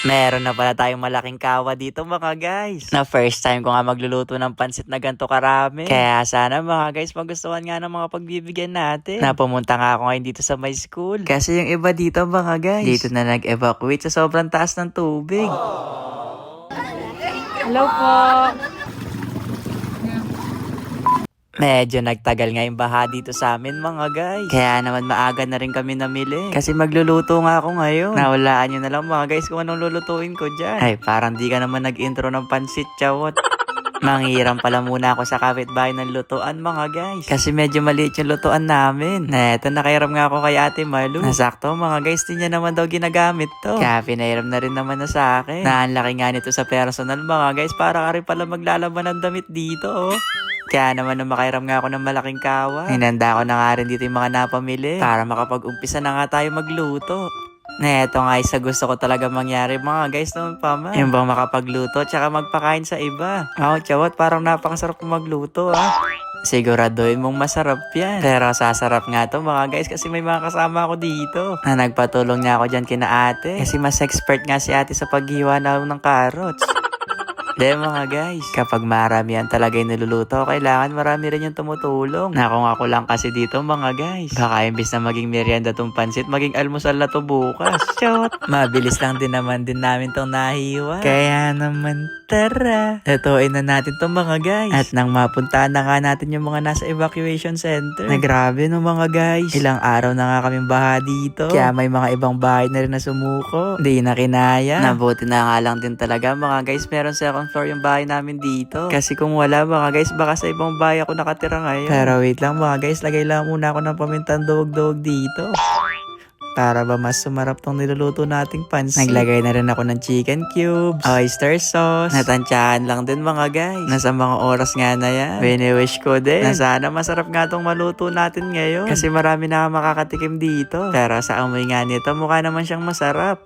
Meron na pala tayong malaking kawa dito mga guys. Na first time ko nga magluluto ng pansit na ganito karami. Kaya sana mga guys magustuhan nga ng mga pagbibigyan natin. Na pumunta nga ako ngayon dito sa my school. Kasi yung iba dito mga guys, dito na nag-evacuate sa sobrang taas ng tubig. Hello po. Medyo nagtagal nga yung baha dito sa amin mga guys. Kaya naman maaga na rin kami namili. Kasi magluluto nga ako ngayon. Nawalaan nyo na lang mga guys kung anong lulutuin ko dyan. Ay parang di ka naman nag-intro ng pansit chawot. Manghiram pala muna ako sa kapitbahay ng lutuan mga guys. Kasi medyo maliit yung lutuan namin. Na eto nakairam nga ako kay Ate Malu. Nasakto mga guys, di niya naman daw ginagamit to. Kaya pinairam na rin naman na sa akin. Na ang laki nga nito sa personal mga guys. Para ka rin pala maglalaban ng damit dito oh. Kaya naman nung makairam nga ako ng malaking kawa, hinanda ko na nga rin dito yung mga napamili para makapag-umpisa na nga tayo magluto. Na eto nga isa gusto ko talaga mangyari mga guys noon pa man. Yung bang makapagluto tsaka magpakain sa iba. Ako chawat parang napakasarap magluto ah. Siguraduhin mong masarap yan. Pero sasarap nga to mga guys kasi may mga kasama ako dito. Na nagpatulong nga ako dyan kina ate. Kasi mas expert nga si ate sa paghiwa na ng carrots. De mga guys, kapag maramihan talaga yung niluluto, kailangan marami rin yung tumutulong. Na kung ako lang kasi dito mga guys, baka imbis na maging merienda tong pansit, maging almusal na to bukas. Chot! Mabilis lang din naman din namin tong nahiwa. Kaya naman tara, lutuin na natin tong mga guys. At nang mapuntahan na nga natin yung mga nasa evacuation center. Na grabe no mga guys, ilang araw na nga kaming baha dito. Kaya may mga ibang bahay na rin na sumuko. Hindi na kinaya. Nabuti na nga lang din talaga mga guys, meron second floor yung bahay namin dito. Kasi kung wala mga guys, baka sa ibang bahay ako nakatira ngayon. Pero wait lang mga guys, lagay lang muna ako ng pamintang duwag-duwag dito. Para ba mas sumarap tong niluluto nating pansit. Naglagay na rin ako ng chicken cubes, oyster sauce. Natansyahan lang din mga guys. Nasa mga oras nga na yan. Bini-wish ko din na sana masarap nga tong maluto natin ngayon. Kasi marami na makakatikim dito. Pero sa amoy nga nito, mukha naman siyang masarap.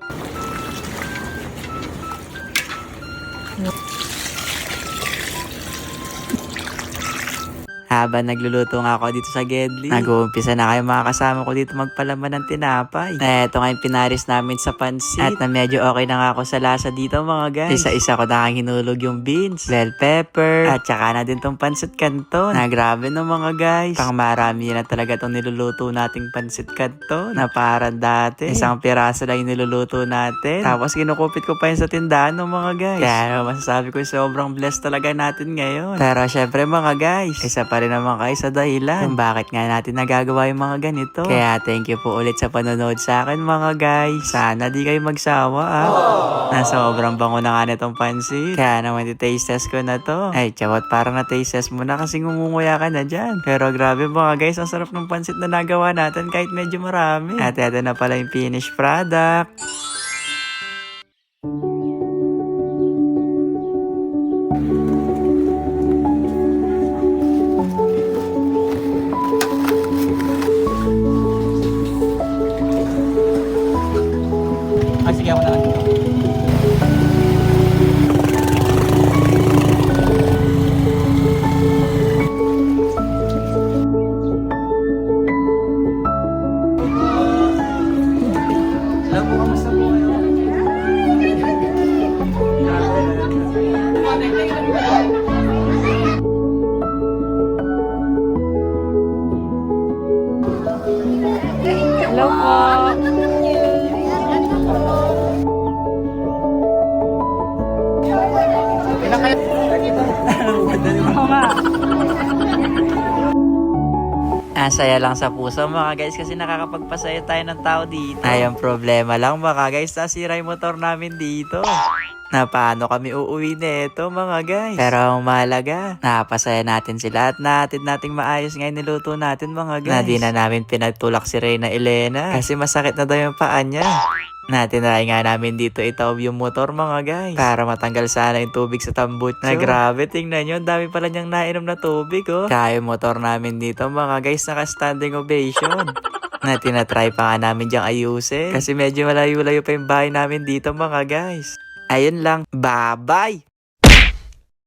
Habang nagluluto nga ako dito sa Gedli, nag-uumpisa na kayo mga kasama ko dito magpalaman ng tinapay. Na eto nga yung pinaris namin sa pansit. At na medyo okay na nga ako sa lasa dito mga guys. Isa-isa ko na hinulog yung beans, bell pepper, at saka na din tong pansit canton. Na grabe no mga guys. Pang marami na talaga tong niluluto nating pansit canton. Na parang dati, isang piraso lang yung niluluto natin. Tapos kinukupit ko pa yun sa tindahan no mga guys. Kaya masasabi ko sobrang blessed talaga natin ngayon. Pero syempre mga guys, isa pa rin naman kayo sa dahilan kung bakit nga natin nagagawa yung mga ganito. Kaya thank you po ulit sa panonood sa akin mga guys. Sana di kayo magsawa na sobrang bango na nga nitong pansit. Kaya naman i-taste test ko na to. Ay chawat, parang na-taste test mo na kasi ngumunguya ka na dyan. Pero grabe mga guys, ang sarap ng pansit na nagawa natin kahit medyo marami. At ito na pala yung finished product. Sige ako na lang dito. Hello po, kamusta po kayo? Hello po. Oo nga. Saya lang sa puso mga guys kasi nakakapagpasaya tayo ng tao dito. Ay, ang problema lang mga guys, nasira yung motor namin dito. Na paano kami uuwi nito mga guys. Pero ang mahalaga, napasaya natin sila at nating maayos ngayon niluto natin mga guys. Na di na namin pinagtulak si Reyna Elena kasi masakit na daw yung paa niya. Natinry nga namin dito itaob yung motor mga guys para matanggal sana yung tubig sa tambutso. Na grabe, tingnan nyo, dami pala niyang nainom na tubig oh. Kaya yung motor namin dito mga guys naka-standing ovation. Na tinatry pa nga namin diyang ayusin kasi medyo malayo-layo pa yung bahay namin dito mga guys. Ayun lang, bye-bye!